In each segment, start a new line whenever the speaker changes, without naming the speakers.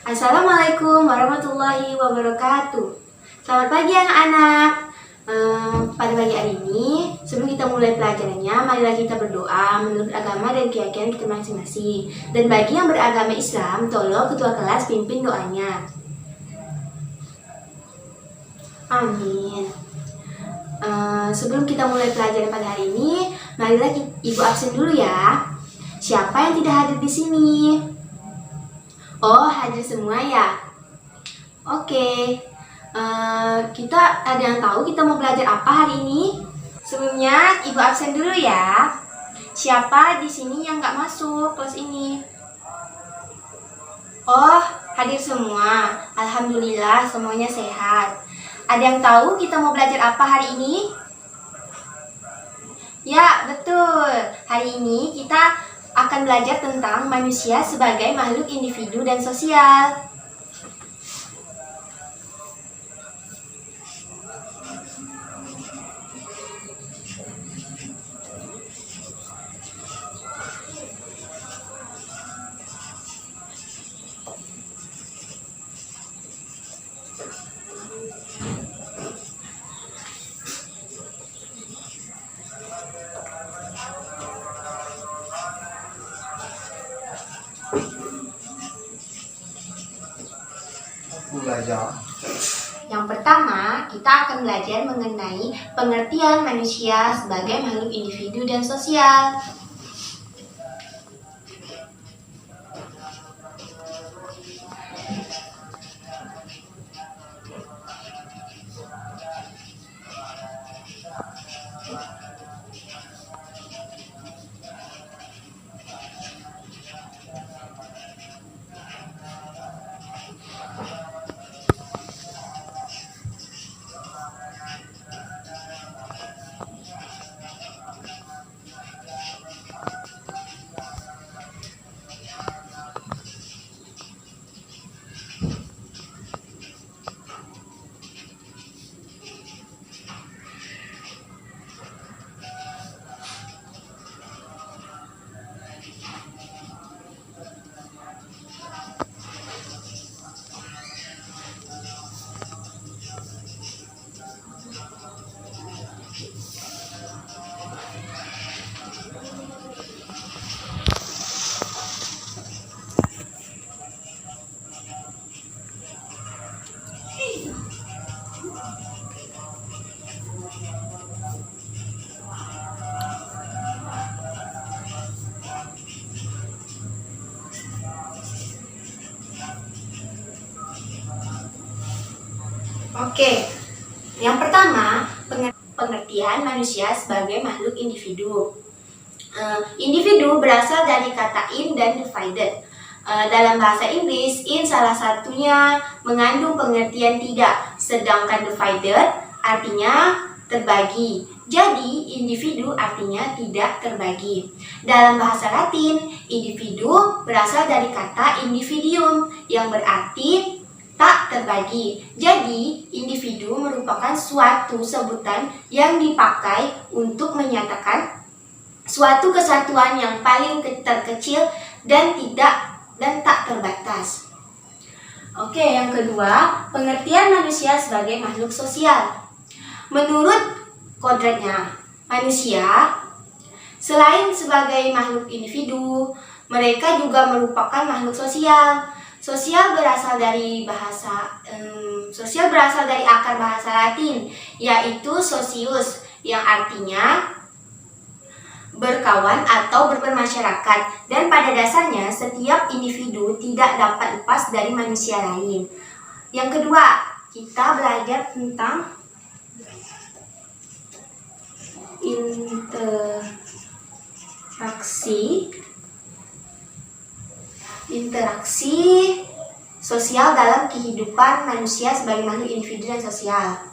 Assalamualaikum warahmatullahi wabarakatuh. Selamat pagi anak-anak. Pada pagi hari ini, sebelum kita mulai pelajarannya, marilah kita berdoa menurut agama dan keyakinan kita masing-masing. Dan bagi yang beragama Islam, tolong ketua kelas pimpin doanya. Amin. Sebelum kita mulai pelajaran pada hari ini, marilah ibu absen dulu ya. Siapa yang tidak hadir di sini? Oh, hadir semua ya? Oke. Kita ada yang tahu kita mau belajar apa hari ini? Sebelumnya, ibu absen dulu ya. Siapa di sini yang nggak masuk kelas ini? Oh, hadir semua. Alhamdulillah, semuanya sehat. Ada yang tahu kita mau belajar apa hari ini? Ya, betul. Hari ini kita akan belajar tentang manusia sebagai makhluk individu dan sosial. Yang pertama, kita akan belajar mengenai pengertian manusia sebagai makhluk individu dan sosial. Oke, yang pertama, pengertian manusia sebagai makhluk individu. Individu berasal dari kata in dan divided. Dalam bahasa Inggris, in salah satunya mengandung pengertian tidak, sedangkan divided artinya terbagi. Jadi, individu artinya tidak terbagi. Dalam bahasa Latin, individu berasal dari kata individuum yang berarti tak terbagi. Jadi, individu merupakan suatu sebutan yang dipakai untuk menyatakan suatu kesatuan yang paling terkecil dan tak terbatas. Oke, yang kedua, pengertian manusia sebagai makhluk sosial. Menurut kodratnya, manusia selain sebagai makhluk individu, mereka juga merupakan makhluk sosial. Sosial berasal dari akar bahasa Latin, yaitu socius, yang artinya berkawan atau bermasyarakat. Dan pada dasarnya, setiap individu tidak dapat lepas dari manusia lain. Yang kedua, kita belajar tentang interaksi sosial dalam kehidupan manusia sebagai makhluk individu dan sosial.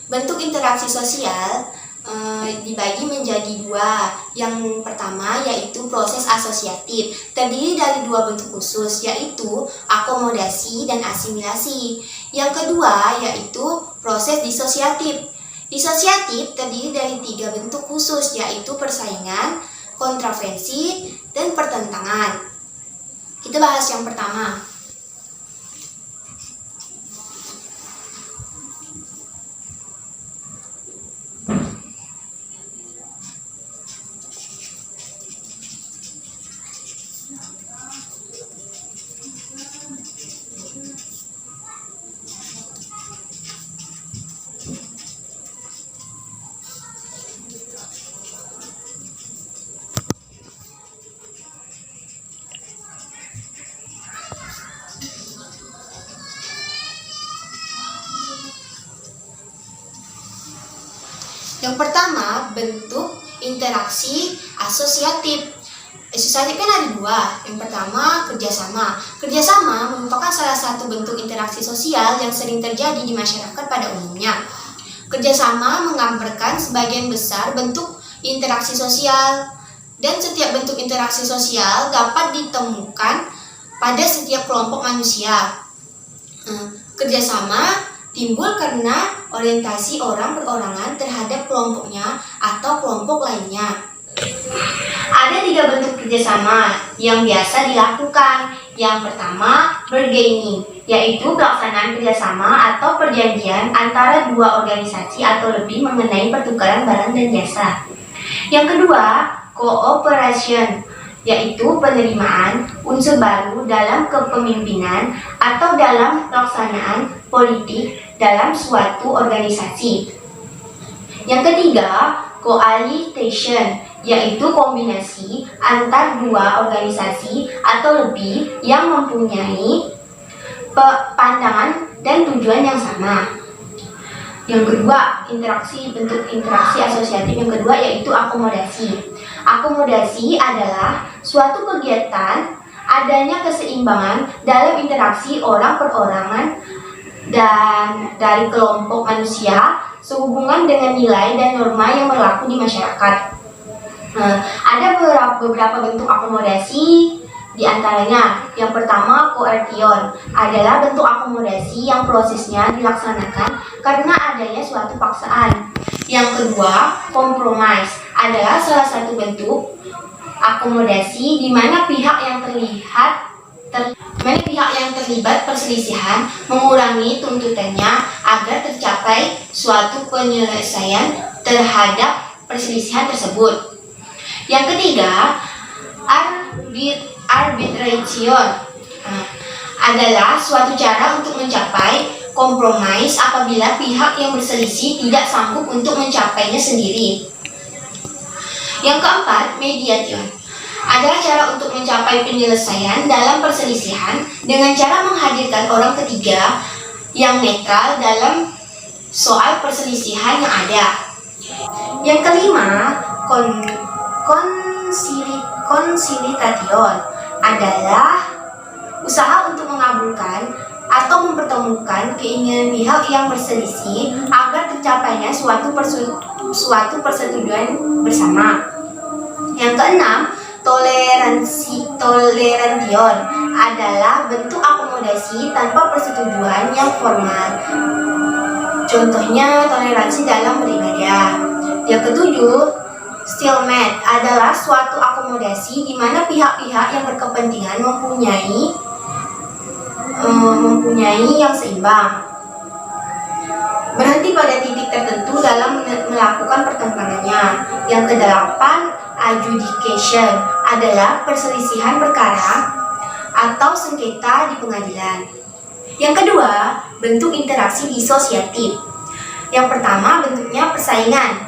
Bentuk interaksi sosial dibagi menjadi dua. Yang pertama yaitu proses asosiatif, terdiri dari dua bentuk khusus, yaitu akomodasi dan asimilasi. Yang kedua yaitu proses disosiatif. Disosiatif terdiri dari tiga bentuk khusus, yaitu persaingan, kontravensi, dan pertentangan. Kita bahas yang pertama. Yang pertama, bentuk interaksi asosiatif. Asosiatif kan ada dua. Yang pertama, kerjasama. Kerjasama merupakan salah satu bentuk interaksi sosial yang sering terjadi di masyarakat pada umumnya. Kerjasama menggambarkan sebagian besar bentuk interaksi sosial, dan setiap bentuk interaksi sosial dapat ditemukan pada setiap kelompok manusia. Kerjasama timbul karena orientasi orang perorangan terhadap kelompoknya atau kelompok lainnya. Ada tiga bentuk kerjasama yang biasa dilakukan. Yang pertama, bargaining, yaitu pelaksanaan kerjasama atau perjanjian antara dua organisasi atau lebih mengenai pertukaran barang dan jasa. Yang kedua, cooperation, yaitu penerimaan unsur baru dalam kepemimpinan atau dalam pelaksanaan politik dalam suatu organisasi. Yang ketiga, coalition, yaitu kombinasi antar dua organisasi atau lebih yang mempunyai pandangan dan tujuan yang sama. Yang kedua, bentuk interaksi asosiatif yang kedua yaitu akomodasi. Akomodasi adalah suatu kegiatan adanya keseimbangan dalam interaksi orang perorangan dan dari kelompok manusia sehubungan dengan nilai dan norma yang berlaku di masyarakat. Ada beberapa bentuk akomodasi, di antaranya yang pertama, coercion adalah bentuk akomodasi yang prosesnya dilaksanakan karena adanya suatu paksaan. Yang kedua, compromise adalah salah satu bentuk akomodasi di mana pihak yang terlibat perselisihan mengurangi tuntutannya agar tercapai suatu penyelesaian terhadap perselisihan tersebut. Yang ketiga, arbitration adalah suatu cara untuk mencapai kompromis apabila pihak yang berselisih tidak sanggup untuk mencapainya sendiri. Yang keempat, mediation adalah cara untuk mencapai penyelesaian dalam perselisihan dengan cara menghadirkan orang ketiga yang netral dalam soal perselisihan yang ada. Yang kelima, conciliation adalah usaha untuk mengabulkan atau mempertemukan keinginan pihak yang berselisih agar tercapainya suatu persetujuan bersama. Yang keenam, toleration adalah bentuk akomodasi tanpa persetujuan yang formal. Contohnya toleransi dalam beribadah. Yang ketujuh, stalemate adalah suatu akomodasi di mana pihak-pihak yang berkepentingan mempunyai yang seimbang, berhenti pada titik tertentu dalam melakukan pertentangannya. Yang kedelapan, adjudication adalah perselisihan perkara atau sengketa di pengadilan. Yang kedua, bentuk interaksi disosiatif. Yang pertama, bentuknya persaingan.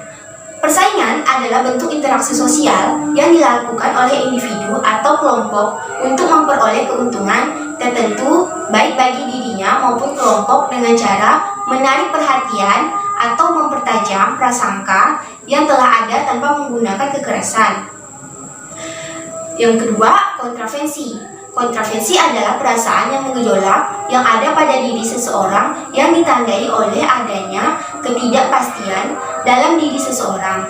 Persaingan adalah bentuk interaksi sosial yang dilakukan oleh individu atau kelompok untuk memperoleh keuntungan tertentu baik bagi dirinya maupun kelompok dengan cara menarik perhatian atau mempertajam prasangka yang telah ada tanpa menggunakan kekerasan. Yang kedua, kontravensi Kontroversi adalah perasaan yang mengejolak yang ada pada diri seseorang yang ditandai oleh adanya ketidakpastian dalam diri seseorang.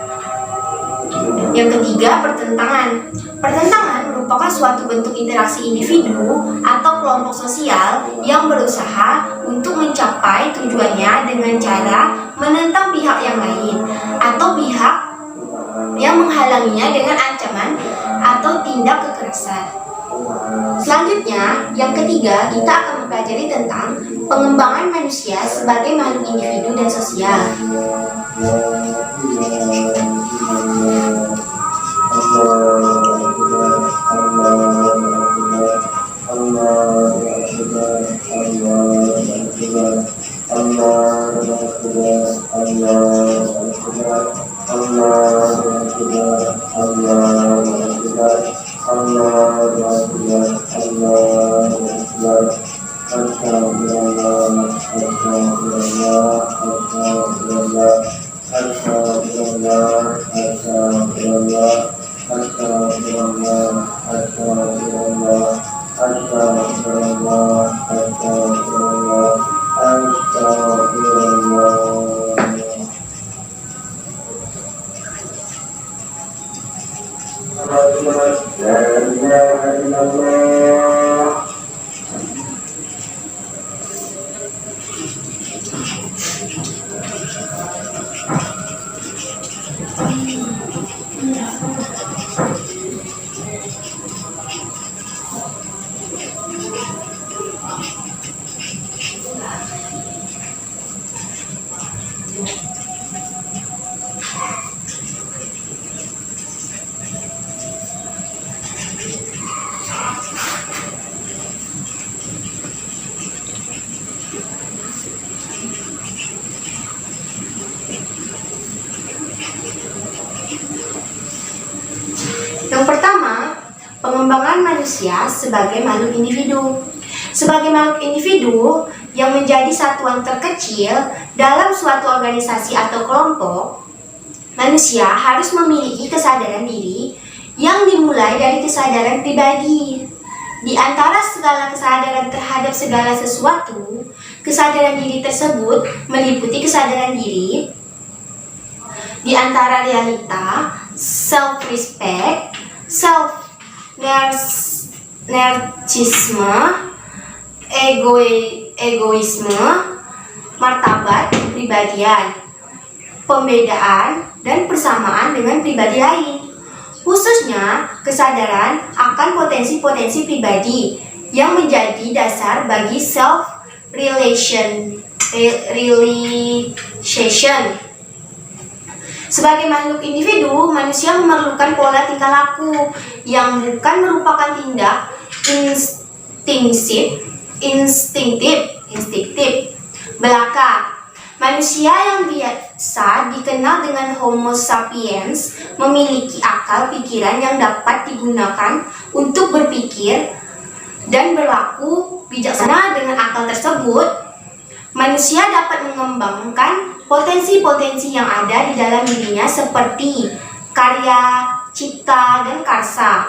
Yang ketiga, pertentangan. Pertentangan merupakan suatu bentuk interaksi individu atau kelompok sosial yang berusaha untuk mencapai tujuannya dengan cara menentang pihak yang lain atau pihak yang menghalanginya dengan ancaman atau tindak kekerasan. Selanjutnya, yang ketiga, kita akan mempelajari tentang pengembangan manusia sebagai makhluk individu dan sosial. Yang pertama, pengembangan manusia sebagai makhluk individu. Sebagai makhluk individu yang menjadi satuan terkecil dalam suatu organisasi atau kelompok, manusia harus memiliki kesadaran diri yang dimulai dari kesadaran pribadi. Di antara segala kesadaran terhadap segala sesuatu, kesadaran diri tersebut meliputi kesadaran diri di antara realita, self-respect, self-narcissisme, egoisme, martabat kepribadian, pembedaan, dan persamaan dengan pribadi lain. Khususnya, kesadaran akan potensi-potensi pribadi yang menjadi dasar bagi self-realization. Sebagai makhluk individu, manusia memerlukan pola tingkah laku yang bukan merupakan tindak instinktif belaka. Manusia yang biasa dikenal dengan Homo sapiens memiliki akal pikiran yang dapat digunakan untuk berpikir dan berlaku bijaksana. Dengan akal tersebut, manusia dapat mengembangkan potensi-potensi yang ada di dalam dirinya seperti karya, cipta, dan karsa.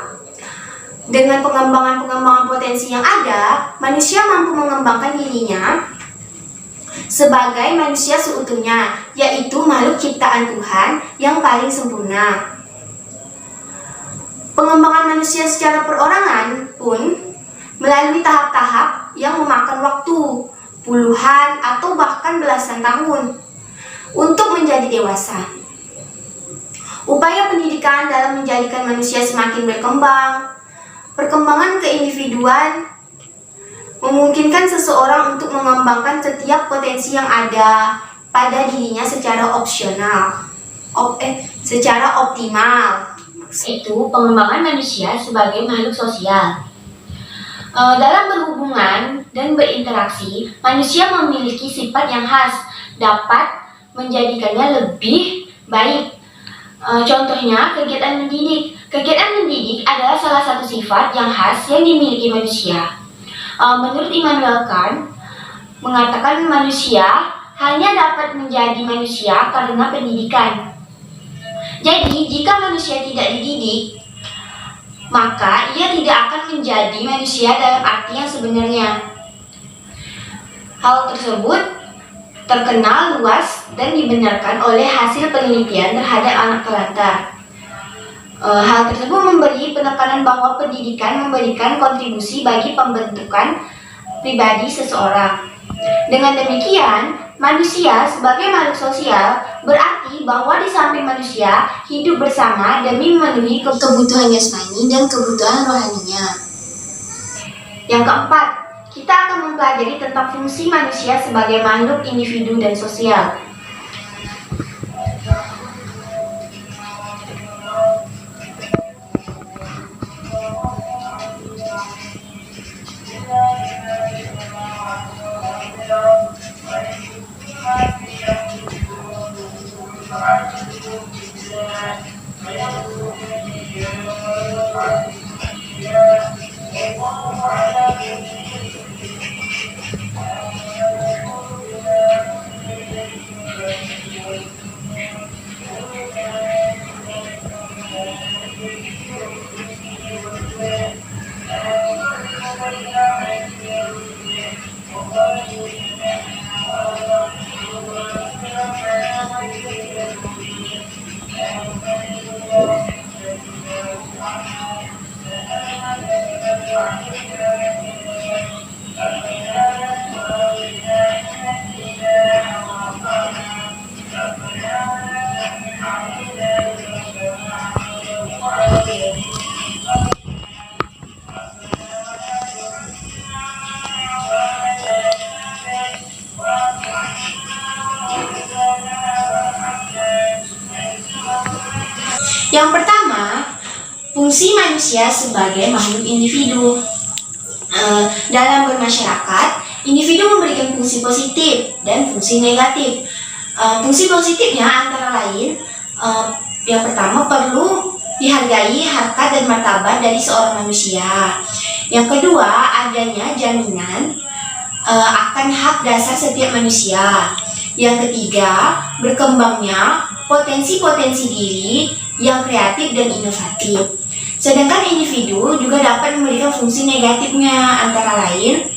Dengan pengembangan potensi yang ada, manusia mampu mengembangkan dirinya sebagai manusia seutuhnya, yaitu makhluk ciptaan Tuhan yang paling sempurna. Pengembangan manusia secara perorangan pun melalui tahap-tahap yang memakan waktu puluhan atau bahkan belasan tahun untuk menjadi dewasa. Upaya pendidikan dalam menjadikan manusia semakin berkembang. Perkembangan keindividuan memungkinkan seseorang untuk mengembangkan setiap potensi yang ada pada dirinya secara optimal. Itu pengembangan manusia sebagai makhluk sosial. Dalam berhubungan dan berinteraksi, manusia memiliki sifat yang khas dapat menjadikannya lebih baik. Contohnya, kegiatan mendidik. Kegiatan mendidik adalah salah satu sifat yang khas yang dimiliki manusia. Menurut Immanuel Kant, mengatakan manusia hanya dapat menjadi manusia karena pendidikan. Jadi, jika manusia tidak dididik, maka ia tidak akan menjadi manusia dalam arti yang sebenarnya. Hal tersebut terkenal luas dan dibenarkan oleh hasil penelitian terhadap anak telantar. Hal tersebut memberi penekanan bahwa pendidikan memberikan kontribusi bagi pembentukan pribadi seseorang. Dengan demikian, manusia sebagai makhluk sosial berarti bahwa di samping manusia hidup bersama demi memenuhi kebutuhan jasmani dan kebutuhan rohaninya. Yang keempat, kita akan mempelajari tentang fungsi manusia sebagai makhluk individu dan sosial. Yang pertama, fungsi manusia sebagai makhluk individu. Dalam bermasyarakat, individu memberikan fungsi positif dan fungsi negatif. Fungsi positifnya antara lain, yang pertama perlu dihargai harkat dan martabat dari seorang manusia. Yang kedua, adanya jaminan akan hak dasar setiap manusia. Yang ketiga, berkembangnya potensi-potensi diri yang kreatif dan inovatif. Sedangkan individu juga dapat memberikan fungsi negatifnya, antara lain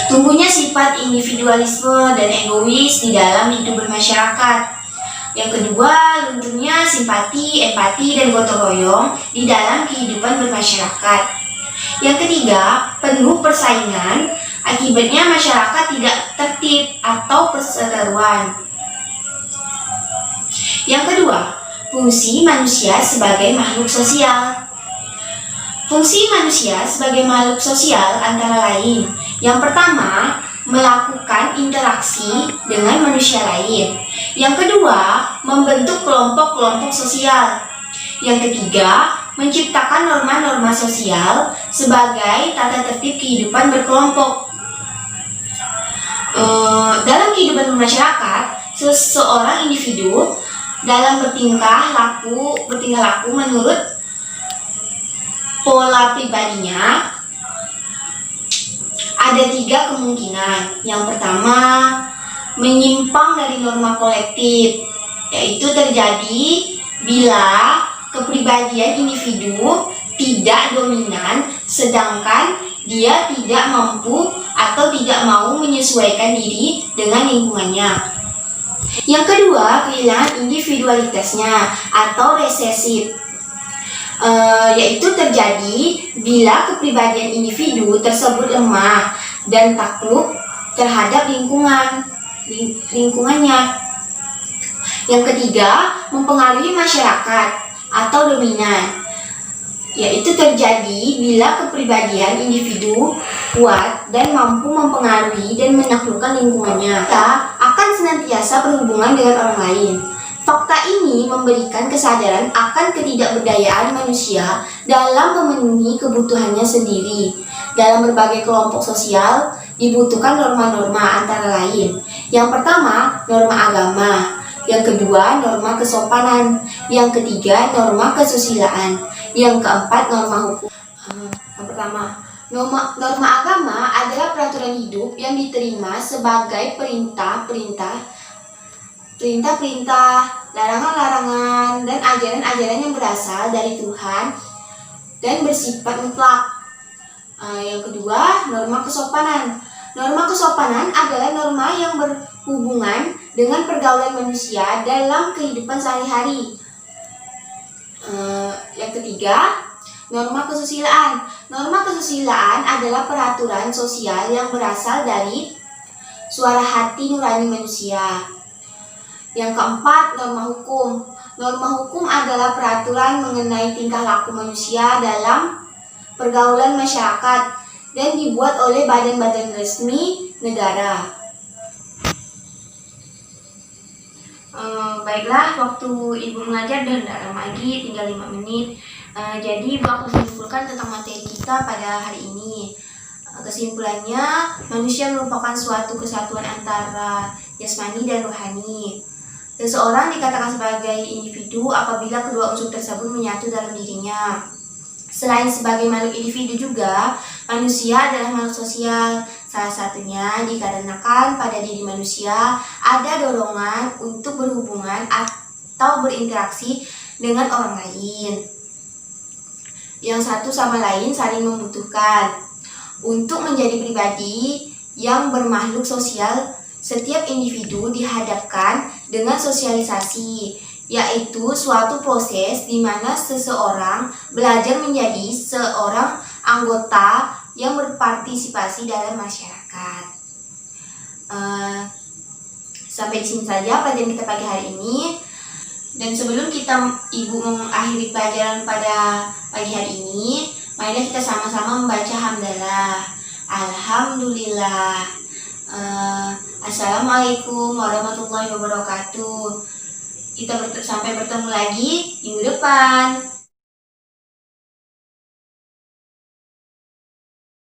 tumbuhnya sifat individualisme dan egois di dalam hidup bermasyarakat. Yang kedua, lunturnya simpati, empati, dan gotong royong di dalam kehidupan bermasyarakat. Yang ketiga, penuh persaingan, akibatnya masyarakat tidak tertib atau perseteruan. Yang kedua, fungsi manusia sebagai makhluk sosial. Fungsi manusia sebagai makhluk sosial antara lain, yang pertama, melakukan interaksi dengan manusia lain. Yang kedua, membentuk kelompok-kelompok sosial. Yang ketiga, menciptakan norma-norma sosial sebagai tata tertib kehidupan berkelompok. Dalam kehidupan masyarakat, seseorang individu dalam bertingkah laku menurut pola pribadinya ada 3 kemungkinan. Yang pertama, menyimpang dari norma kolektif, yaitu terjadi bila kepribadian individu tidak dominan sedangkan dia tidak mampu atau tidak mau menyesuaikan diri dengan lingkungannya. Yang kedua, kehilangan individualitasnya atau resesif, yaitu terjadi bila kepribadian individu tersebut lemah dan takluk terhadap lingkungannya. Yang ketiga, mempengaruhi masyarakat atau dominan, yaitu terjadi bila kepribadian individu kuat dan mampu mempengaruhi dan menaklukkan lingkungannya. Kita akan senantiasa berhubungan dengan orang lain. Fakta ini memberikan kesadaran akan ketidakberdayaan manusia dalam memenuhi kebutuhannya sendiri. Dalam berbagai kelompok sosial dibutuhkan norma-norma antara lain. Yang pertama, norma agama. Yang kedua, norma kesopanan. Yang ketiga, norma kesusilaan. Yang keempat, norma hukum. Yang pertama, norma agama adalah peraturan hidup yang diterima sebagai perintah-perintah, larangan-larangan, dan ajaran-ajaran yang berasal dari Tuhan dan bersifat mutlak. Yang kedua, norma kesopanan. Norma kesopanan adalah norma yang berhubungan dengan pergaulan manusia dalam kehidupan sehari-hari. Yang ketiga, norma kesusilaan. Norma kesusilaan adalah peraturan sosial yang berasal dari suara hati nurani manusia. Yang keempat, norma hukum. Norma hukum adalah peraturan mengenai tingkah laku manusia dalam pergaulan masyarakat dan dibuat oleh badan-badan resmi negara. Baiklah, waktu Ibu mengajar dan tidak lama lagi, tinggal 5 menit. Jadi Ibu akan menyimpulkan tentang materi kita pada hari ini. Kesimpulannya, manusia merupakan suatu kesatuan antara jasmani dan rohani. Seseorang dikatakan sebagai individu apabila kedua unsur tersebut menyatu dalam dirinya. Selain sebagai makhluk individu juga, manusia adalah makhluk sosial. Salah satunya dikarenakan pada diri manusia ada dorongan untuk berhubungan atau berinteraksi dengan orang lain. Yang satu sama lain saling membutuhkan. Untuk menjadi pribadi yang bermakhluk sosial, setiap individu dihadapkan dengan sosialisasi, yaitu suatu proses di mana seseorang belajar menjadi seorang anggota yang berpartisipasi dalam masyarakat. Sampai di sini saja pelajaran kita pagi hari ini. Dan sebelum Ibu mengakhiri pelajaran pada pagi hari ini, marilah kita sama-sama membaca hamdalah. Alhamdulillah. Assalamualaikum warahmatullahi wabarakatuh. Kita sampai bertemu lagi minggu depan.